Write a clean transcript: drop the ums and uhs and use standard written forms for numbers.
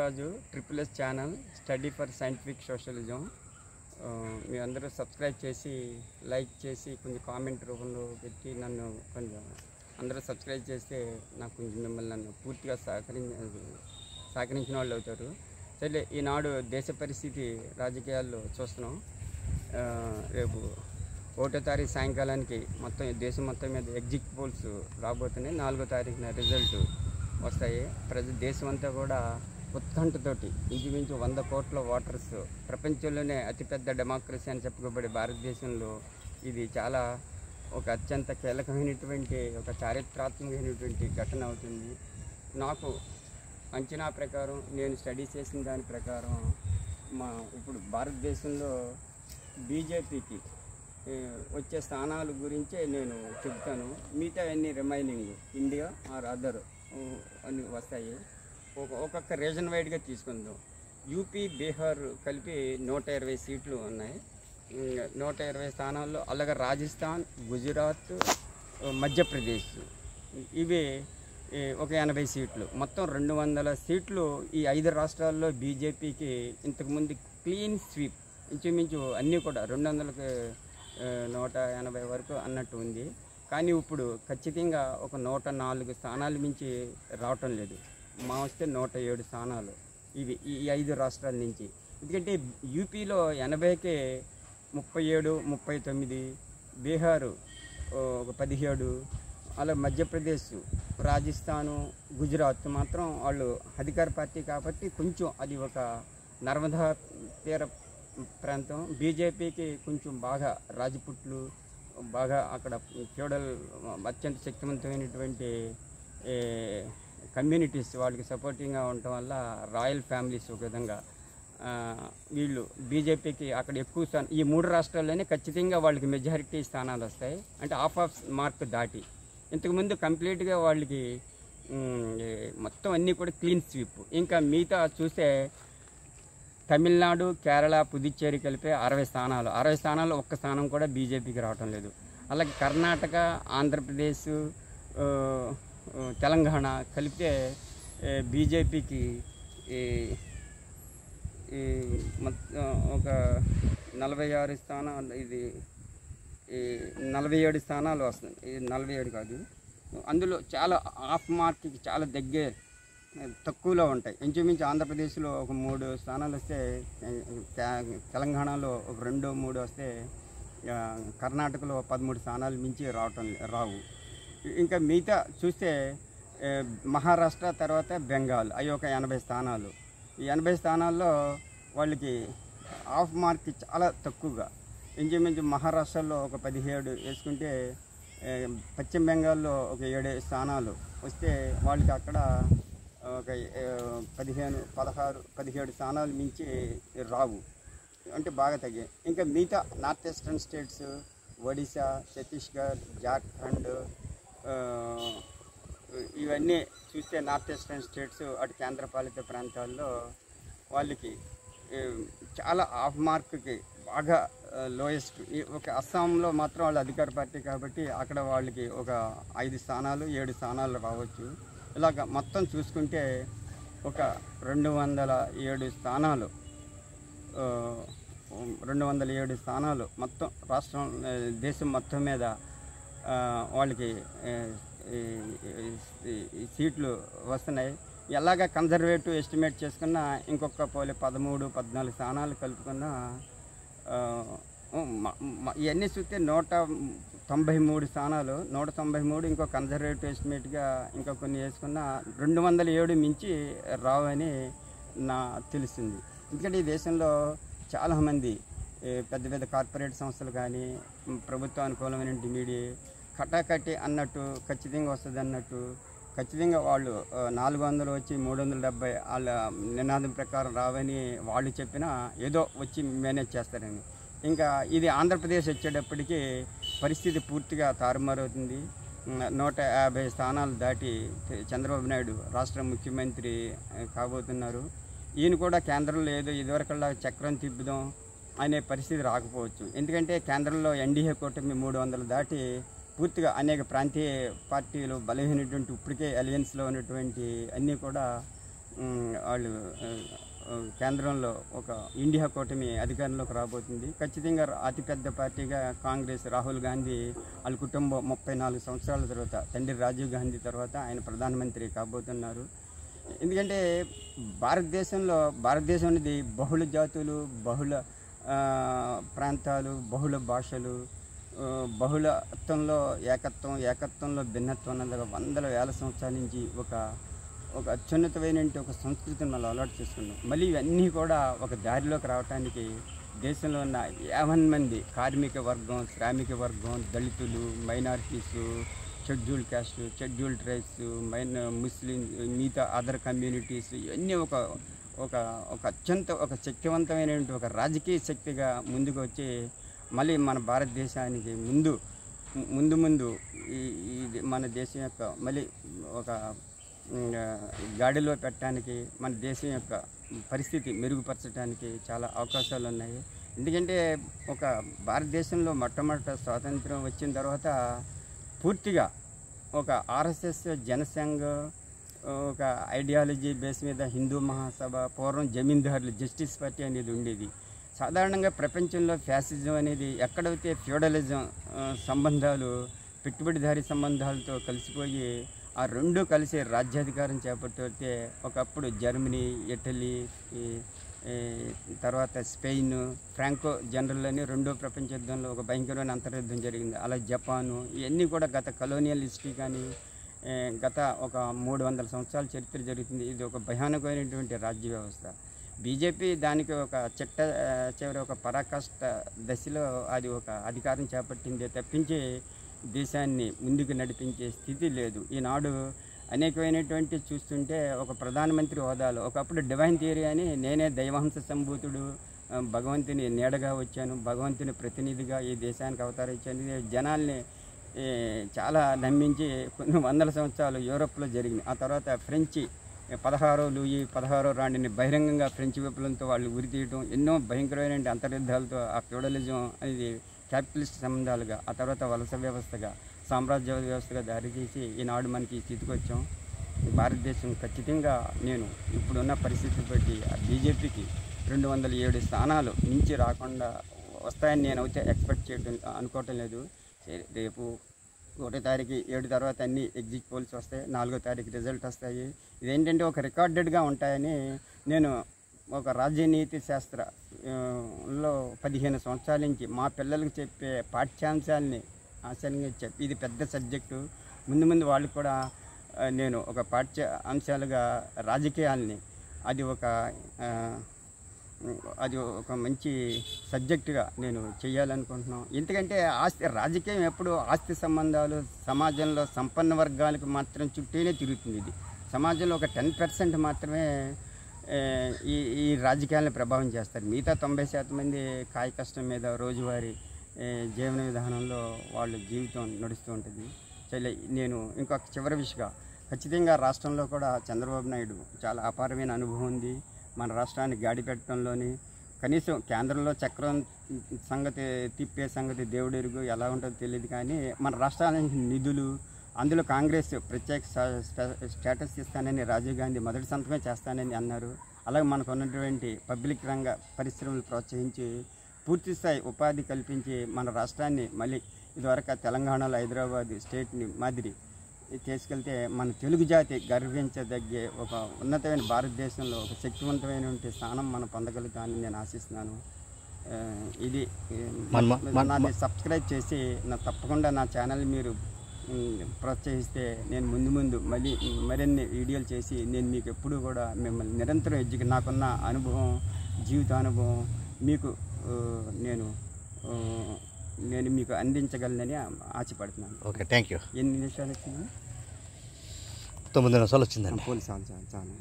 Raju triple S channel study for scientific socialism. మీ అందరూ subscribe చేసి లైక్ చేసి కొంచెం కామెంట్ రూపంలో పెట్టి నన్ను కొంచెం అందరూ సబ్స్క్రైబ్ చేస్తే నాకు కొంచెం మిమ్మల్ని నన్ను పూర్తిగా సహకరించిన వాళ్ళు అవుతారు. సరే, ఈనాడు దేశ పరిస్థితి రాజకీయాల్లో చూస్తున్నాం. రేపు 1వ తారీఖు సాయంకాలానికి మొత్తం దేశం మొత్తం మీద ఎగ్జిట్ పోల్స్ రాబోతున్నాయి. 4వ తారీఖున రిజల్ట్ వస్తాయి. దేశం అంతా కూడా ఉత్కంఠతోటి ఇంచుమించు 100 కోట్ల ఓటర్స్, ప్రపంచంలోనే అతిపెద్ద డెమోక్రసీ అని చెప్పుకోబడే భారతదేశంలో ఇది చాలా ఒక అత్యంత కీలకమైనటువంటి ఒక చారిత్రాత్మకమైనటువంటి ఘటన అవుతుంది. నాకు అంచనా ప్రకారం, నేను స్టడీ చేసిన దాని ప్రకారం ఇప్పుడు భారతదేశంలో బీజేపీకి వచ్చే స్థానాల గురించే నేను చెప్తాను. మిగతా అన్ని రిమైనింగ్ ఇండియా ఆర్ అదర్ అని వస్తాయి. ఒక్కొక్క రీజన్ వైడ్గా తీసుకుందాం. యూపీ, బీహార్ కలిపి 120 సీట్లు ఉన్నాయి. 120 స్థానాల్లో అలాగే రాజస్థాన్, గుజరాత్, మధ్యప్రదేశ్ ఇవి ఒక 80 సీట్లు, మొత్తం 200 సీట్లు. ఈ 5 రాష్ట్రాల్లో బీజేపీకి ఇంతకుముందు క్లీన్ స్వీప్ ఇంచుమించు అన్నీ కూడా 200కి 180 వరకు అన్నట్టు ఉంది. కానీ ఇప్పుడు ఖచ్చితంగా ఒక 104 స్థానాలు మించి రావటం లేదు. మా వస్తే 107 స్థానాలు ఇవి ఈ 5 రాష్ట్రాల నుంచి. ఎందుకంటే యూపీలో 80కి 37, 39, బీహారు ఒక 17, అలా మధ్యప్రదేశ్, రాజస్థాను, గుజరాత్ మాత్రం వాళ్ళు అధికార పార్టీ కాబట్టి కొంచెం అది ఒక నర్మదా తీర ప్రాంతం. బీజేపీకి కొంచెం బాగా రాజపుట్లు, బాగా అక్కడ ఫ్యూడల్ అత్యంత శక్తివంతమైనటువంటి కమ్యూనిటీస్ వాళ్ళకి సపోర్టింగ్గా ఉండటం వల్ల రాయల్ ఫ్యామిలీస్ ఒక విధంగా వీళ్ళు బీజేపీకి అక్కడ ఎక్కువ స్థానం. ఈ 3 రాష్ట్రాల్లోనే ఖచ్చితంగా వాళ్ళకి మెజారిటీ స్థానాలు వస్తాయి. అంటే ఆఫ్ మార్క్ దాటి. ఇంతకుముందు కంప్లీట్గా వాళ్ళకి మొత్తం అన్నీ కూడా క్లీన్ స్వీప్. ఇంకా మిగతా చూస్తే తమిళనాడు, కేరళ, పుదుచ్చేరి కలిపి 60 స్థానాలు. 60 స్థానాల్లో ఒక్క స్థానం కూడా బీజేపీకి రావటం లేదు. అలాగే కర్ణాటక, ఆంధ్రప్రదేశ్, తెలంగాణ కలిపితే బీజేపీకి ఒక 46 స్థానాలు, ఇది 47 స్థానాలు వస్తుంది. ఇది 47 కాదు, అందులో చాలా ఆఫ్ మార్క్కి చాలా తక్కువలో ఉంటాయి. ఇంచుమించు ఆంధ్రప్రదేశ్లో ఒక 3 స్థానాలు వస్తే, తెలంగాణలో ఒక 2, 3 వస్తే, కర్ణాటకలో 13 స్థానాలు మించి రావు. ఇంకా మిగతా చూస్తే మహారాష్ట్ర తర్వాత బెంగాల్ అవి ఒక 80 స్థానాలు. ఈ 80 స్థానాల్లో వాళ్ళకి ఆఫ్ మార్క్ చాలా తక్కువగా. ఇంచుమించు మహారాష్ట్రలో ఒక 17 వేసుకుంటే, పశ్చిమ బెంగాల్లో ఒక 7 స్థానాలు వస్తే వాళ్ళకి అక్కడ ఒక 15, 16, 17 స్థానాలు మించి రావు. అంటే బాగా తగ్గాయి. ఇంకా మిగతా north eastern states, Odisha, Chhattisgarh, Jharkhand ఇవన్నీ చూస్తే నార్త్ ఈస్టర్న్ స్టేట్స్ అటు కేంద్రపాలిత ప్రాంతాల్లో వాళ్ళకి చాలా ఆఫ్ మార్క్కి బాగా లోయెస్ట్. ఒక అస్సాంలో మాత్రం వాళ్ళు అధికార పార్టీ కాబట్టి అక్కడ వాళ్ళకి ఒక 5 స్థానాలు, 7 స్థానాలు రావచ్చు. ఇలాగ మొత్తం చూసుకుంటే ఒక 207 స్థానాలు, 207 స్థానాలు మొత్తం రాష్ట్రం, దేశం మొత్తం మీద వాళ్ళకి సీట్లు వస్తున్నాయి. ఎలాగ కన్జర్వేటివ్ ఎస్టిమేట్ చేసుకున్న ఇంకొక 13, 14 స్థానాలు కలుపుకున్న ఇవన్నీ చూస్తే 193 స్థానాలు. 193 ఇంకో కన్జర్వేటివ్ ఎస్టిమేట్గా ఇంకా కొన్ని వేసుకున్న 207 మించి రావని తెలుస్తుంది. ఎందుకంటే ఈ దేశంలో చాలామంది పెద్ద పెద్ద కార్పొరేట్ సంస్థలు కానీ, ప్రభుత్వ అనుకూలమైన మీడియా కటాకట్టి అన్నట్టు, ఖచ్చితంగా వస్తుంది అన్నట్టు, ఖచ్చితంగా వాళ్ళు 400 వచ్చి 370 వాళ్ళ నినాదం ప్రకారం రావని వాళ్ళు చెప్పినా ఏదో వచ్చి మేనేజ్ చేస్తారని. ఇంకా ఇది ఆంధ్రప్రదేశ్ వచ్చేటప్పటికి పరిస్థితి పూర్తిగా తారుమారవుతుంది. 150 స్థానాలు దాటి చంద్రబాబు నాయుడు రాష్ట్ర ముఖ్యమంత్రి కాబోతున్నారు. ఈయన కూడా కేంద్రంలో ఏదో ఇదివరకల్లా చక్రం తిప్పుదాం అనే పరిస్థితి రాకపోవచ్చు. ఎందుకంటే కేంద్రంలో ఎన్డీఏ కూటమి 300 దాటి పూర్తిగా అనేక ప్రాంతీయ పార్టీలు బలహీనటువంటి ఇప్పటికే అలయన్స్లో ఉన్నటువంటి అన్నీ కూడా వాళ్ళు కేంద్రంలో ఒక ఇండియా కూటమి అధికారంలోకి రాబోతుంది. ఖచ్చితంగా అతిపెద్ద పార్టీగా కాంగ్రెస్, రాహుల్ గాంధీ వాళ్ళ కుటుంబం 34 సంవత్సరాల తర్వాత తండ్రి రాజీవ్ గాంధీ తర్వాత ఆయన ప్రధానమంత్రి కాబోతున్నారు. ఎందుకంటే భారతదేశం అనేది బహుళ జాతులు, బహుళ ప్రాంతాలు, బహుళ భాషలు, బహుళత్వంలో ఏకత్వంలో భిన్నత్వం అన్నది వందల వేల సంవత్సరాల నుంచి ఒక అత్యున్నతమైన ఒక సంస్కృతిని మనం అలవాటు చేసుకున్నాం. మళ్ళీ ఇవన్నీ కూడా ఒక దారిలోకి రావడానికి దేశంలో ఉన్న 50 మంది కార్మిక వర్గం, శ్రామిక వర్గం, దళితులు, minorities, scheduled caste, scheduled tribes, Muslim, మిగతా అదర్ కమ్యూనిటీస్ ఇవన్నీ ఒక అత్యంత ఒక శక్తివంతమైనటువంటి ఒక రాజకీయ శక్తిగా ముందుకు వచ్చి మళ్ళీ మన భారతదేశానికి ముందు మన దేశం యొక్క మళ్ళీ ఒక గాడిలో పెట్టడానికి, మన దేశం యొక్క పరిస్థితి మెరుగుపరచడానికి చాలా అవకాశాలు ఉన్నాయి. ఎందుకంటే ఒక భారతదేశంలో మొట్టమొదట స్వాతంత్రం వచ్చిన తర్వాత పూర్తిగా ఒక ఆర్ఎస్ఎస్, జనసంఘ్, ఒక ఐడియాలజీ బేస్ మీద హిందూ మహాసభ, పూర్వం జమీందారులు జస్టిస్ పార్టీ అనేది ఉండేది. సాధారణంగా ప్రపంచంలో ఫ్యాసిజం అనేది ఎక్కడైతే ఫ్యూడలిజం సంబంధాలు, పెట్టుబడిదారీ సంబంధాలతో కలిసిపోయి ఆ రెండు కలిసి రాజ్యాధికారం చేపట్టితే ఒకప్పుడు జర్మనీ, ఇటలీ, తర్వాత స్పెయిన్, ఫ్రాంకో జనరల్ అని రెండో ప్రపంచ యుద్ధంలో ఒక భయంకరమైన అంతర్యుద్ధం జరిగింది. అలా జపాను, ఇవన్నీ కూడా గత కలోనియల్ హిస్టరీ కానీ గత ఒక 300 సంవత్సరాల చరిత్ర జరుగుతుంది. ఇది ఒక భయానకమైనటువంటి రాజ్య వ్యవస్థ. బీజేపీ దానికి ఒక చివరి ఒక పరాకాష్ట దశలో అది ఒక అధికారం చేపట్టిందే తప్పించి దేశాన్ని ముందుకు నడిపించే స్థితి లేదు. ఈనాడు అనేకమైనటువంటి చూస్తుంటే ఒక ప్రధానమంత్రి హోదాలో ఒకప్పుడు డివైన్ థియరీ అని నేనే దైవాంశ సంభూతుడు, భగవంతుని నీడగా వచ్చాను, భగవంతుని ప్రతినిధిగా ఈ దేశానికి అవతరించాను, జనాల్ని చాలా నమ్మించి కొన్ని వందల సంవత్సరాలు యూరోప్లో జరిగింది. ఆ తర్వాత ఫ్రెంచి 16వ లూయి 16వ రాణిని బహిరంగంగా ఫ్రెంచ్ విప్లవంతో వాళ్ళు ఉరితీయటం, ఎన్నో భయంకరమైన అంతర్యుద్ధాలతో ఆ ఫ్యూడలిజం అనేది క్యాపిటలిస్ట్ సంబంధాలుగా, ఆ తర్వాత వలస వ్యవస్థగా, సామ్రాజ్య వ్యవస్థగా దారితీసి ఈనాడు మనకి ఈ స్థితికి వచ్చాం. భారతదేశం ఖచ్చితంగా నేను ఇప్పుడున్న పరిస్థితిని బట్టి ఆ బీజేపీకి 207 స్థానాలు మించి రాకుండా వస్తాయని నేనైతే ఎక్స్పెక్ట్ అనుకోవటం లేదు. రేపు 1వ తారీఖు 7 తర్వాత అన్ని ఎగ్జిట్ పోల్స్ వస్తాయి, 4వ తారీఖు రిజల్ట్ వస్తాయి. ఇదేంటంటే ఒక రికార్డెడ్గా ఉంటాయని నేను ఒక రాజనీతి శాస్త్రంలో 15 సంవత్సరాల నుంచి మా పిల్లలకు చెప్పే పాఠ్యాంశాలని ఆశయంగా చెప్పి ఇది పెద్ద సబ్జెక్టు. ముందు వాళ్ళకి కూడా నేను ఒక పాఠ్య అంశాలుగా రాజకీయాల్ని అది ఒక మంచి సబ్జెక్టుగా నేను చేయాలనుకుంటున్నాను. ఎందుకంటే రాజకీయం ఎప్పుడు ఆస్తి సంబంధాలు, సమాజంలో సంపన్న వర్గాలకు మాత్రం చుట్టూనే తిరుగుతుంది. ఇది సమాజంలో ఒక 10% మాత్రమే ఈ రాజకీయాలను ప్రభావం చేస్తారు. మిగతా 90% మంది కాయ కష్టం మీద రోజువారీ జీవన విధానంలో వాళ్ళ జీవితం నడుస్తూ ఉంటుంది. నేను ఇంకొక చివరి విషయంగా ఖచ్చితంగా రాష్ట్రంలో కూడా చంద్రబాబు నాయుడు చాలా అపారమైన అనుభవం ఉంది. మన రాష్ట్రాన్ని గాడి పెట్టడంలోని కనీసం కేంద్రంలో చక్రం సంగతి తిప్పే సంగతి దేవుడెరుగు, ఎలా ఉంటుందో తెలియదు. కానీ మన రాష్ట్రానికి నిధులు, అందులో కాంగ్రెస్ ప్రత్యేక స్టేటస్ ఇస్తానని రాజీవ్ గాంధీ మొదటి సంతకమే చేస్తానని అన్నారు. అలాగే మనకు ఉన్నటువంటి పబ్లిక్ రంగ పరిశ్రమలు ప్రోత్సహించి పూర్తిస్థాయి ఉపాధి కల్పించి మన రాష్ట్రాన్ని మళ్ళీ ఇదివరకు తెలంగాణలో హైదరాబాద్ స్టేట్ని మాదిరి తీసుకెళ్తే మన తెలుగు జాతి గర్వించదగ్గే ఒక ఉన్నతమైన భారతదేశంలో ఒక శక్తివంతమైనటువంటి స్థానం మనం పొందగలుగుతామని నేను ఆశిస్తున్నాను. ఇది నాది సబ్స్క్రైబ్ చేసి తప్పకుండా నా ఛానల్ మీరు ప్రోత్సహిస్తే నేను ముందు మరిన్ని వీడియోలు చేసి నేను మీకు ఎప్పుడు కూడా మిమ్మల్ని నిరంతరం నాకున్న అనుభవం, జీవితానుభవం మీకు నేను మీకు అందించగలనని ఆశపడుతున్నాను. Okay, thank you. ఎన్ని నిమిషాలు వచ్చింది? 9 నిమిషాలు వచ్చిందండి. పోలీసు చాలా